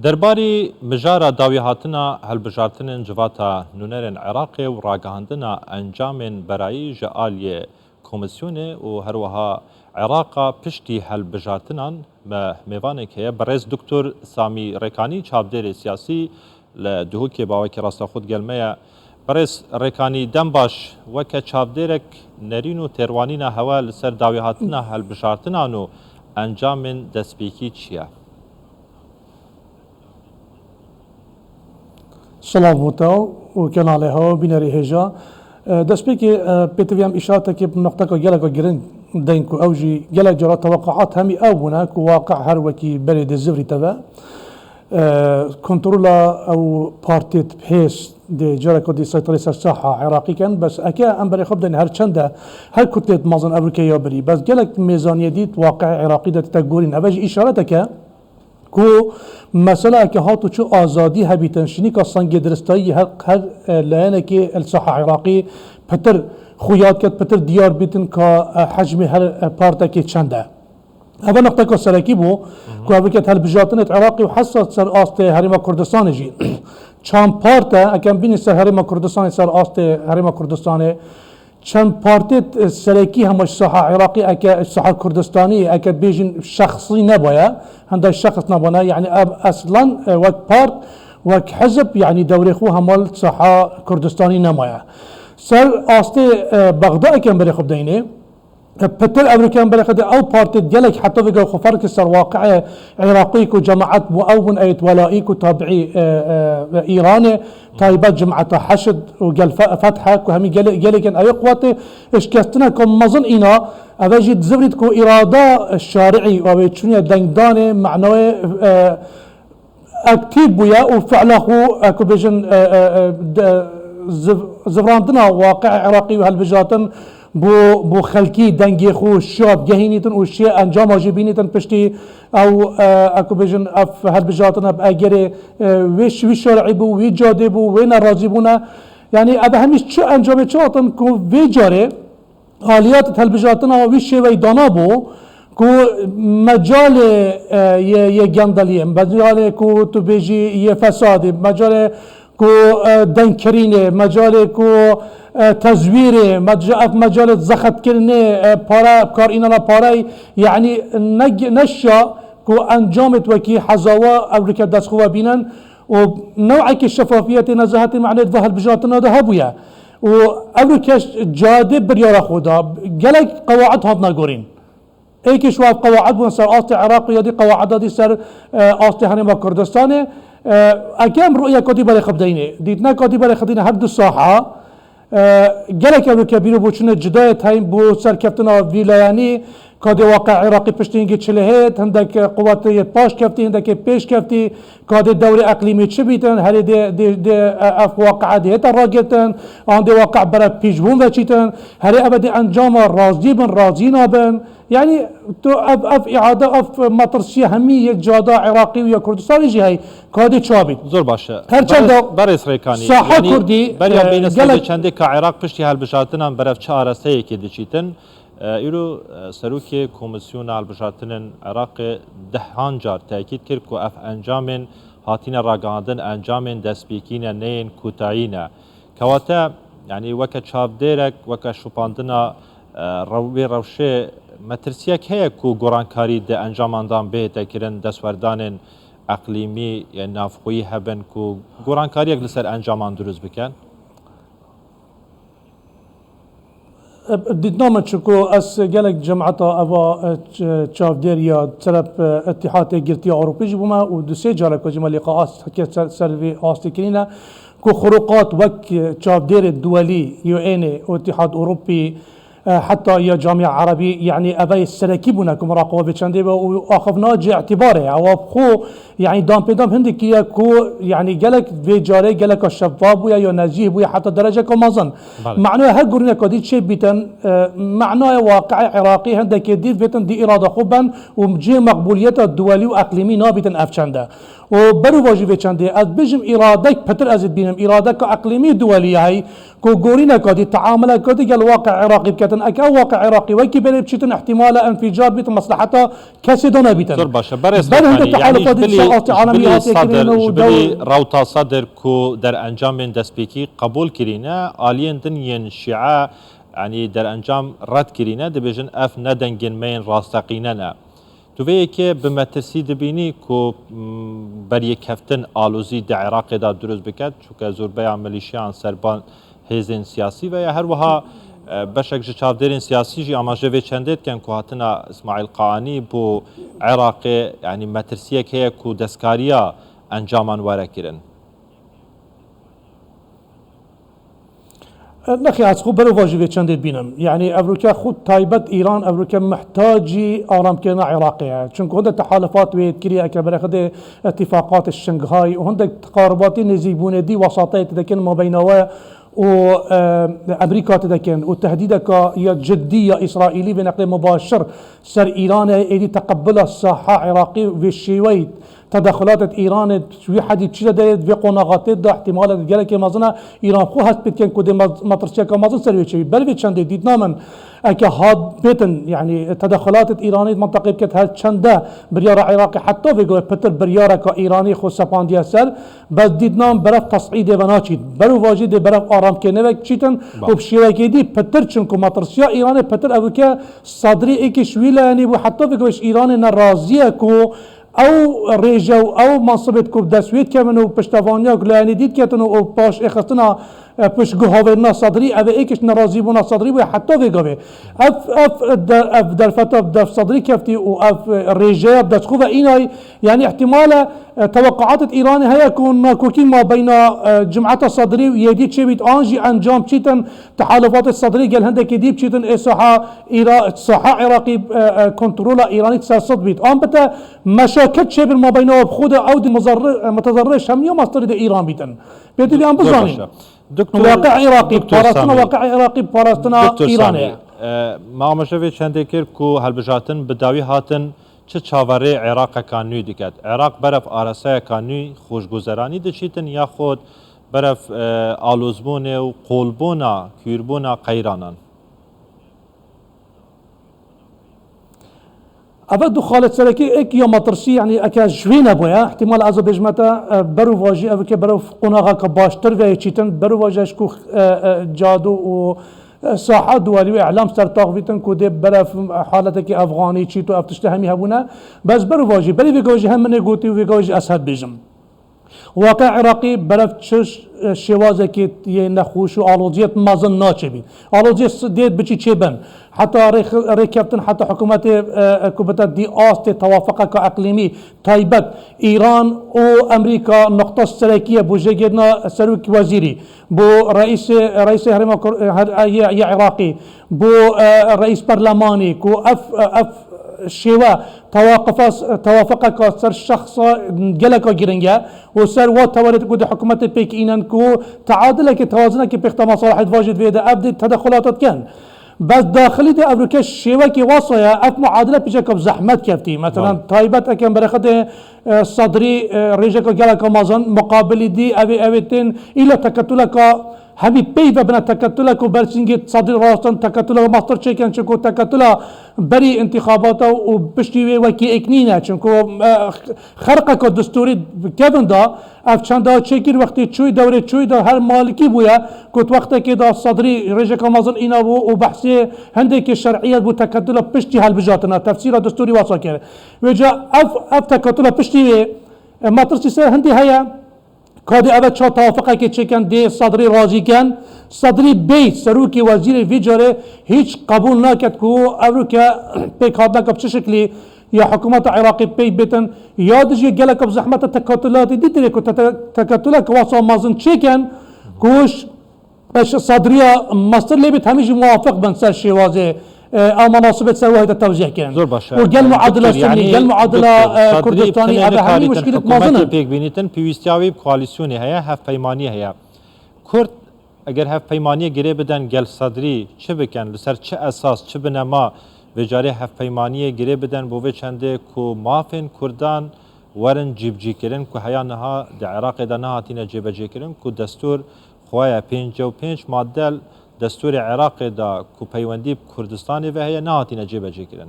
درباري مجارة داوي هاتنا هالبجارتن جواتا نونرن عراقي وراقهاندنا انجام برائي جآلية كوميسيوني وهروها عراقا پشتی هالبجارتنان ميوانك هي برئيس دكتور سامي ريكاني چابدير سياسي لدهوكي باوكي راستا خود قلمية برئيس ريكاني دنباش وكا چابديرك نرينو تيروانينا هوا لسر داوي هاتنا هالبجارتنانو انجام دسبيكي چيا؟ سلام وتاو وكان عليها بناري هجا دسبيكي بيتفيام إشارة كيف نقطة جلك جرين دينكو أوجي جلك جرى توقعات همي أونا واقع هروكي بريد الزفري تبع كنترولا أو بارتيت بحيس دي جلك دي سيطرة الساحة عراقي كان بس أكيا أمبري خبدن هر چنده هر كتلة مازن أمريكية بري بس جلك ميزانية ديت واقع عراقي ده تقولين أبجي إشارتك کو مسئله که هاتو چو آزادی هبیتنشینی که سنگ درستایی هر لانه که الساحه عراقی پتر خویات کد پتر دیار بیتن که حجم هر پارتا که چنده اول نقطه که سرکی بو که اول که هل بجاتنت عراقی و حساس سر آست هرما کردستان جی چند پارتا اکم بینی سر هرما کردستان سر آست هرما کردستان چند پارتیت سرکی همش ساحه عراقی اکه ساحه کردستانی اکه بیجن شخصی نبایا هنده شخص نبانا يعني اصلا وك بارت وك حزب يعني دوري خو همال ساحه كردستاني نمايا سر آسته بغداد كان بري خب دينه بتر امريكان بري خد او بارت ديالك حتى في خفرك سر واقع عراقي كو جماعات مؤون ايت ولائيك تابعي ايراني تايبات جماعه حشد وقال فتحه وهمي قال كان اي قوات اشكستنا كم مظن اينا اوجد زبرت كو اراده الشارعي وبيتشونيا دنگدان معنوي اكتيف بويا وفعله اكو بيجن زفراندنا واقع عراقي وهالبجاتن بو خلقي دنگي خو شاب جهينيتن وشي انجام واجبينيتن پشتي او اكو بيجن اف هالبجاتن باجري ويش شرعي بو وي جادي بو وين راضي بونا يعني ابا همش چه انجام چاتن كو وي جاري آليات هالبجاتنا ويشي ويدانا بو كو مجال يجندليه مجال كو تبيجي يفساد مجال كو دنكرينه مجال كو تزويره مجال زخت كرنه بارا كار إننا بارا يعني نشا كو انجامت وكي حزاوا امريكا دسخوا بينن ونوعك الشفافية نزاهة معنى هالبجاتنا ده هبويا وامريكا جاده بريارا خدا قالك قواعد هاتنا قورين ايكي شواف قواعد بون سر آست عراق يدي قواعد دي سر آست هنما كردستان اكام رؤية كاتبة لخبدينه ديتنا كاتبة لخبدينه هر دو ساحة قالك امريكا بيرو بوچنه جداية هايم بو سر كفتنا ويلاياني كادي واقع عراقي پشتينگي چلهت هندك قوات باش كفتي هندك پیش كفتي كادي دوري اقليمي چبيتن هل دي اف واقع دي راجتن ان دي واقع برا بيجبون وچيتن هل ابدي انجام راضي بن راضينا بن يعني تو اف اعاده اف مطرسيه هميه جاده عراقي ويا كردستاني جي هاي كادي چابيت زور باشه بريس ريكاني ساحه كردي بريا بين سنه چنده كعراق پشتي هالبجاتنا برف چارسته كي دچيتن ایرو سروکی کمیسیون البجارتن عراق دهان جار تأکید کرد که اف انجام هاتین راگاندن انجام دستبیکین نین کوتاین کواتا یعنی وک چابدرک وک شوپاندنا روشه مترسیک هی کو گرانکاری ده انجاماندان به تکرن دستوردان اقلیمی نافخوی هبن کو گرانکاری لسر انجامان دروز بکن ديتنامن شكو اس جالك جمعتا افا تشافدير يا طرف اتحاد جرتي اوروبي جبما ودسي جالك جمع لقاءات سيرفي استكرينا كو خروقات وك تشافدير الدولي يو ان اتحاد اوروبي حتى يا جامعة عربي يعني أبي السراكيبنا كمراقبة بتشندبه وأخذنا جي اعتباره أو خو يعني دام بدام هندك يا كو يعني جالك في جاري جالك الشباب ويا نزيه ويا حتى درجة كمازن معناه هالقرنة كديت شيء بيتن معناه واقع عراقي هندك دي بيتن دي إرادة خوبا ومجي مقبوليته الدولي وأقليمي نابتن أفشنده وبرو واجب چنده از بجم ارادك پتر از بينم ارادك اقليمي دولي هاي كو غورينا كدي تعامل كدي قال واقع عراقي بكتن بجاتن اكا واقع عراقي وكي بلي بشتن احتمال انفجار بيت مصلحتها كسي دونا بيتن زور باشا برس بل هند يعني تحالفات الساعات عالمية جبلي روتا صدر كو در انجام من دسبيكي قبول كرينا آلين دنيا شيعة يعني در انجام رد كرينا دبيجن اف ندنجن مين راستقيننا تو وی که به مترسی دبینی که بر یک هفتن آلوزی در عراق دا درست بکد چون زور بیا ملیشیان سربان هزین سیاسی و یا هر وها بشک چاودرین سیاسی جی اما جوی چندید کن که هاتنا اسماعیل قاانی بو عراق یعنی مترسیه که که دستکاریا انجامان واره کرن نخي از خوب برو واجبه چندید بینم يعني أمريكا خود تايبت إيران أمريكا محتاجي آرام كنا عراقية چونك هنده تحالفات ويد كريا أكبر خده اتفاقات الشنغهاي وهنده تقاربات نزيبون دي وساطات تدكن ما بينها وأمريكا تدكن وتهديدك يا جدي يا إسرائيلي بنقل مباشر سر إيران اللي تقبل الساحة عراقي في الشيويت تدخلات ايران شوي حد تشيل ده في قناغات ده احتمال جل كي مازنا ايران خو هست بتكن كود مطرشيا كمازن سروي شيء بل في چند ديدنا من اكا هاد بيتن يعني تدخلات ايراني منطقه كت هل چنده بريار عراقي حتى في بتر بريار كا ايراني خو سپانديا سر بس ديدنا برف تصعيد بناچيد برو واجد برف آرام كنه چيتن وبشيوه كدي بتر چنكو مطرشيا ايراني بتر اوكا صدري ايك شويله يعني حتى في ايران نرازيه كو او ريجو او منصبت كوب دسويت كمنو پشتوانيا گلاني ديد كتنو او باش اخستنا پش گهاورنا صدري او ايكش نرازي بونا صدري و حتى في اف در فتره در صدري كفتي و اف ريجا دسخو ايناي يعني احتمال توقعات ايران هي يكون كوكين ما بين جمعه الصدري ويدي تشبيت انجي انجام تشيتن تحالفات الصدري قال هندك دي تشيتن صحه عراقي كنترول ايراني تسصد بيت ام بتا مشاكل شبه ما بينه وبخود عود متضررش هم يوم استرد ايران بيتن بيتي بيان بزاني واقع عراقي باراستنا واقع عراقي باراستنا ايراني ما مشوي چنده كر كو هلبجاتن بداوي هاتن چه چاوره عراق کانوی دکد عراق برف آرسای کانوی خوشگذرانی دچیتن یا خود برف آلوزبون و قلبونا کیربونا قیرانان أبد دخالت سركي إك يوم مطرسي يعني أكا جوين أبويا احتمال أزو بجمتا برو واجي أبو برو قناغا كباشتر في چيتن برو واجي شكو جادو و ساحات دولي وإعلام سرطاق فيتن كودي برف حالتك أفغاني چيتو أفتشتهمي هبونا بس برو واجي بري في واجي هم من قوتي وفي واجي أسهد بيجم واقع عراقي برف چش شوازه که یه نخوش و آلوزیت مازن ناچه بید آلوزیت دید بچی چه بن حتی ریکفتن حتی حکومت کبتا دی آست توافقه که اقلیمی تایبت ایران و امریکا نقطه سرکیه بوجه گرنا سروک وزیری بو رئیس هرم عراقی بو رئیس برلمانی کو اف شیوه توافق که سر شخص گلکا گیرنگه و سر و توارد کود حکومت پیک اینن کو تعادله که توازنه که پیخت مصالحت واجد ویده ابدی تدخلاتت کن بس داخلی ده امریکا شیوه که واسه اف معادله پیش کب زحمت کفتی مثلا تایبت اکن برخد صدری ریجه که گلکا مازن مقابلی دی اویتین ایلا تکتله که همي بيفا بنا تكتلك وبرسنجي صدر راستن تكتلك ماستر تشيكن شكو تكتلا بري انتخاباته وبشتي وكي اكنينا شنكو خرقك الدستوري كيفن دا اف چندا تشيكر وقتي چوي دوري چوي دا هر مالكي بويا كنت وقتها كده صدري رجك مازن اينا وبحثي هندك الشرعيه بو تكتلا بشتي هالبجاتنا تفسير الدستوري واسا كده وجا اف تكتلا بشتي ما ترسي هندي هيا کادی اول چه توافقه که چکن دی صدری راضی کن صدری بی سروکی وزیر ویجاره هیچ قبول نکرد که او که پیک هاد نکب چه شکلی یا حکومت عراقی پی بیتن یادش یه گله کب زحمت تکاتلات دیدی که تکاتلات واسه مازن چکن کوش صدریا مستر لیبت همیشه موافق بن سر شوازه او مناصبة سواه التوزيع كان زور باشا وقال معادلة سني قال معادلة كردستاني هذا همي مشكلة مازنة بيك بينيتن بيوستياوي بكواليسيوني هيا هف بيماني هيا كرد اگر هف بيماني گره بدن گل صدري چه بكن لسر چه اساس چه بنما وجاري هف بيماني گره بدن بو چنده کو مافن كردان ورن جيب جي کرن کو هيا نها د عراق د نها تينه جيب جي کرن کو دستور خوايا 55 ماده دستور عراق دا کو پیوندی کردستان و هي نهاتین جیبه جیکرن.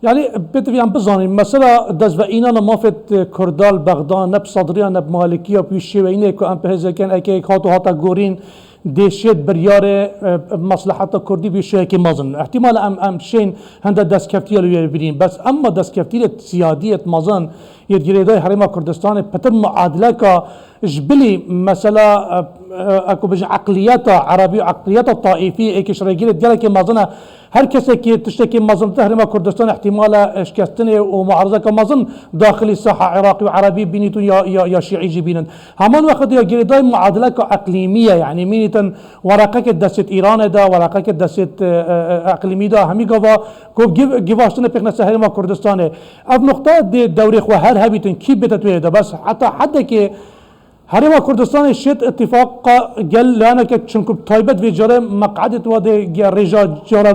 يعني بتبيان بزاني مثلا دز وإينا نمافت كردال بغداد نب صدريا نب مالكية بيشي وإينا كو أم بهذا كان أكيد هاتو هاتا غورين دشيت بريار مصلحة كردي بيشي كي مازن احتمال أم شين هندا دس كفتية لو يبرين بس أما دس كفتية سيادية مازن يدير داي حريمة كردستان بتر معادلة كا جبلي مثلا اكو بج عقليات عربي عقليات طائفيه ايش رجال ديالك مازن هر کسی که تشتكي مازن تحريم كردستان احتمال اشكستنه ومعارضه كمازن داخل الساحه عراقي وعربي بينتون يا شيعي جبينن همان وقت يا جريداي معادله اقليميه يعني مينتن ورقه دست ايران دا ورقه دست اقليمي دا همي گوا کو گواستن پخنه تحريم كردستان اف نقطه دوري خو هر هبيتن كي بتتوي دا بس حتى که هرما كردستان شت اتفاق قال لأنا كشنكو طيبت في جرى مقعدة وده رجال جرى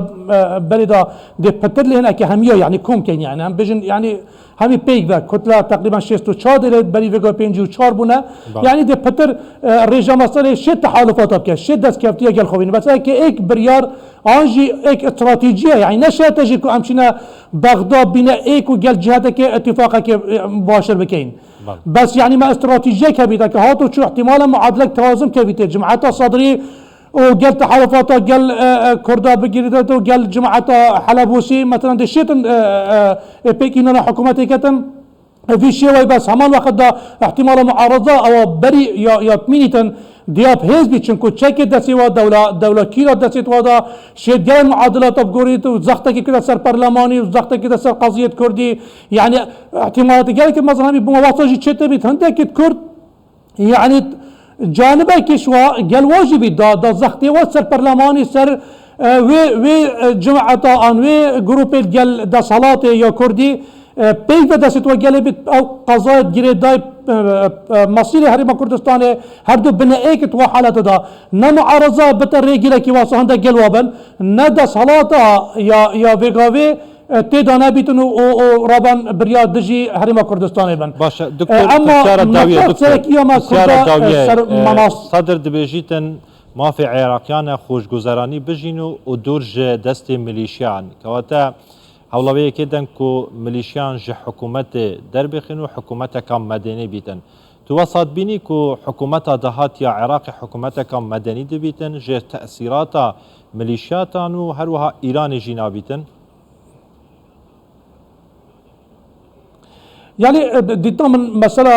بلدا ده بتر لهنا كهمية يعني كمكن يعني هم بيجن يعني همي بيك ذا كتلة تقريبا 64 دل بري فيجو 54 بنا يعني ده بتر رجال مصر شت تحالفات بك شت دست كفتية قال خوين بس كإيك بريار انجي ايك استراتيجيه يعني نشأ تجيكو امشينا بغداد بنا ايك وقال جهتك اتفاقك مباشر بكين بس يعني ما استراتيجيه كبيره هاتو شو احتمالا معادله توازن كبيره جماعات صدري وقال تحالفات قال كردا بقيرته قال جماعات حلبوسي مثلا دشيت بيكينا حكومتي كتن في شيء بس همان وقت دا احتمال معارضه او بري يا تمينيتن دياب حزبي چنكو چك دسي و دوله كيرا دسي تودا شديان معادلات بغوريت وزختك كده سر برلماني وزختك كده سر قضيه كردي يعني احتمالات قال كده مثلا بمواصله چته بيت هندك كرد يعني جانبه كشوا قال واجبي دا زختي و سر برلماني سر وي جماعه ان وي جروب قال دا صلاه يا كردي بيك دست وقال بيت او قضايا جريداي مصير هرم كردستان هر دو بنا ايك تو حالته دا نمعارضه بتريجله كي واسه هندا جلوابن ندا صلاته يا فيغاوي تدانا بيتن او رابان برياد دجي هرم كردستان بن باشا دكتور سيارة الداوية دكتور صدر دبيجيتن ما في عراقيان خوش گذراني بجينو و دورج دست ميليشيان كواتا اولویه کدن کو ملیشیان ج حکومت در بخین و حکومت کام مدنی بیتن تو وسط بینی کو حکومت دهات یا عراق حکومت کام مدنی دی بیتن ج تأثیرات ملیشیاتان و هر وها ایران جینا بیتن يعني ديتنا من مسألة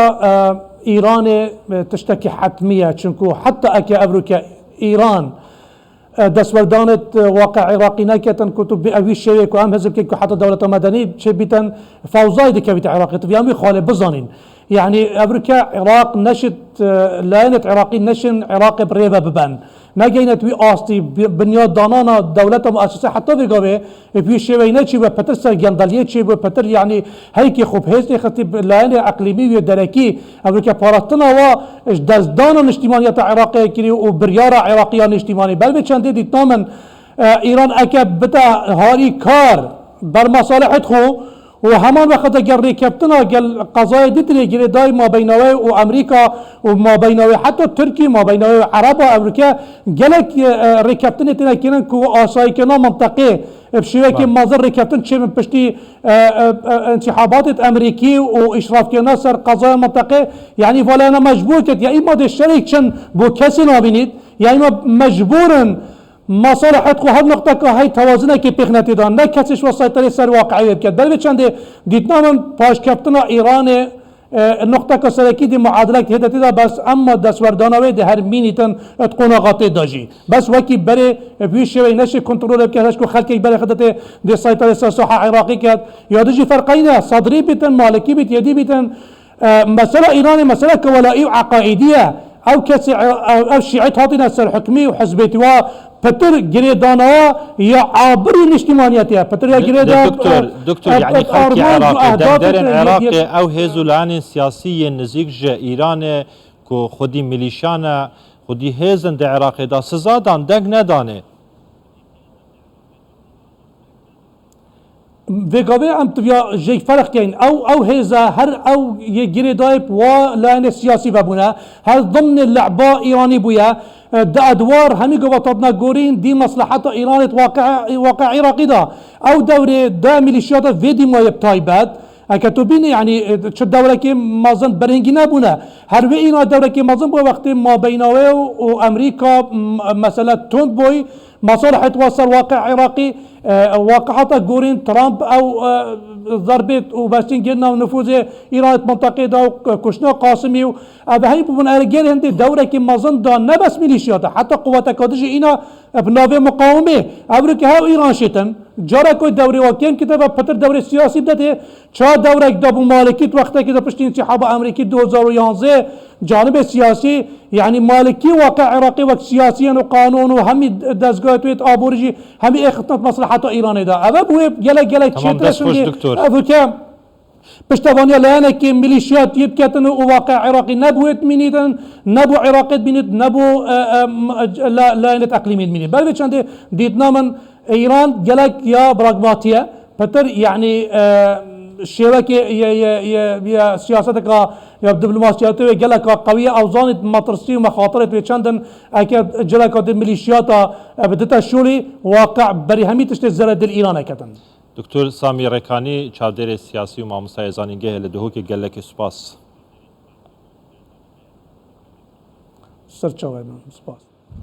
إيران تشتكي حتمية چونكو حتى أكي أبروكا إيران دستوردانت واقع عراقي نكتن كتب بأوي شيء كأم هزب كيكو حتى دولة مدنية شيء بيتن فوزاي دي كبيت عراقي طبيعي خالي بزانين يعني أمريكا عراق نشت لاينت عراقي نشن عراقي بريبا ببن نجينت وي آستي بنياد دانانا دولة مؤسسة حتى بيقوي في شيء نشي وبتر سرجندالية شيء وبتر يعني هيك خوب هزني خطيب لاين اقليمي ودركي أمريكا بارتنا و دزدانا اجتماعية عراقية كري وبريارة عراقية اجتماعية بل بچندي دي تامن إيران أكب بتا هاري كار برمصالح خو وهمان وقت اگر ركبتنا قال قضايا دتري جري داي ما بينوي وامريكا وما بينوي حتى تركي ما بينوي عرب وامريكا قالك ركبتنا تنا كنا كو اساي كنا منطقه بشويه مازر ركبتن شي من بشتي انسحابات امريكي واشراف كنا سر قضايا منطقه يعني فلا انا مجبور كت يا اما الشريك شن بو كسنا بينيت يا اما مجبورا مصالحت خو هر نقطه که های توازنه که پیخنتی دان نه کسیش وسایطه سر واقعی بکرد بل چنده دیدنا من پاش کپتن ایران نقطه که سرکی دی معادله که هدتی دا بس اما دستوردانوی دی هر مینیتن اتقوناغاتی داجی بس وکی بره بیشه و نشه کنترل بکردش که خلکی بره خدت دی سایطه سر ساحه عراقی کرد یادجی فرقینه صدری بیتن مالکی بیت یدی بیتن مسألة إيراني مسألة كولائي وعقائدية أو كسي أو شيعت هاتنا سر حكمي وحزبيتي بتر جريدانا يا عابري الاجتماعياتية بتر يا جريدان دكتور يعني خلق عراقي درن عراقي أو هزولان سياسي نزيج إيران كو خودي ميليشانا خودي هزن ده عراقي دا سزادان دق ندانه وگاوی ام تویا جیک فرق کن او هزا هر او یه گیری دایب و لعن سیاسی ببونه هر ضمن اللعبة ایرانی بویا دا ادوار همی قواتنا گورین دی مصلحت ایران واقع عراقی دا او دوره دا ميليشيات فيدي ما يبتايبات اكتوبين يعني شو الدولة كي مازن برهنجي نبونا هر وينا الدولة كي مازن بو وقت ما بينه وامريكا مسألة تون بوي مصالح توصل واقع عراقي واقعات جورين ترامب او ضربة وباشين جنا ونفوذ ايران منطقة دا كشنا قاسمي هذا هي بمن ارجال هندي دولة كي مازن دا نبس ميليشيات حتى قوات كادج اينا بناوي مقاومة امريكا هاو ايران شتن جارا کوئی دوره واقعا كتابه پتر دوره سیاسی بده چه دوره دابو مالکیت وقتی که پشت انسحاب امریکی 2011 جانب سیاسی يعني مالكي واقع عراقي وقت سياسيا وقانون وهمي دزگاه تويت آبورجي همي اخطنت مصلحات ايران دا اما بوي جلا تمام دست خوش دكتور افوكا پشتوانيا لانه كي ميليشيات يبكتن وواقع عراقي نبوت منيدن نبو عراقيت بنيت نبو لانه اقليميت منيد بل چند ديتنا من ايران جلك يا براغماتيه بتر يعني شبكه يا سياستك يا دبلوماسيات جلك قويه او زانت مطرسي ومخاطره وچندن اكيد جلك ميليشيات بدتا شولي واقع بريهمي تشت زرد الايران كتن دكتور سامي ركاني چاودێرێ سیاسی و مامۆستای زانینگەهەیە لە دهۆکێک گەلێکی سوپاس سەرچاوای من سپاس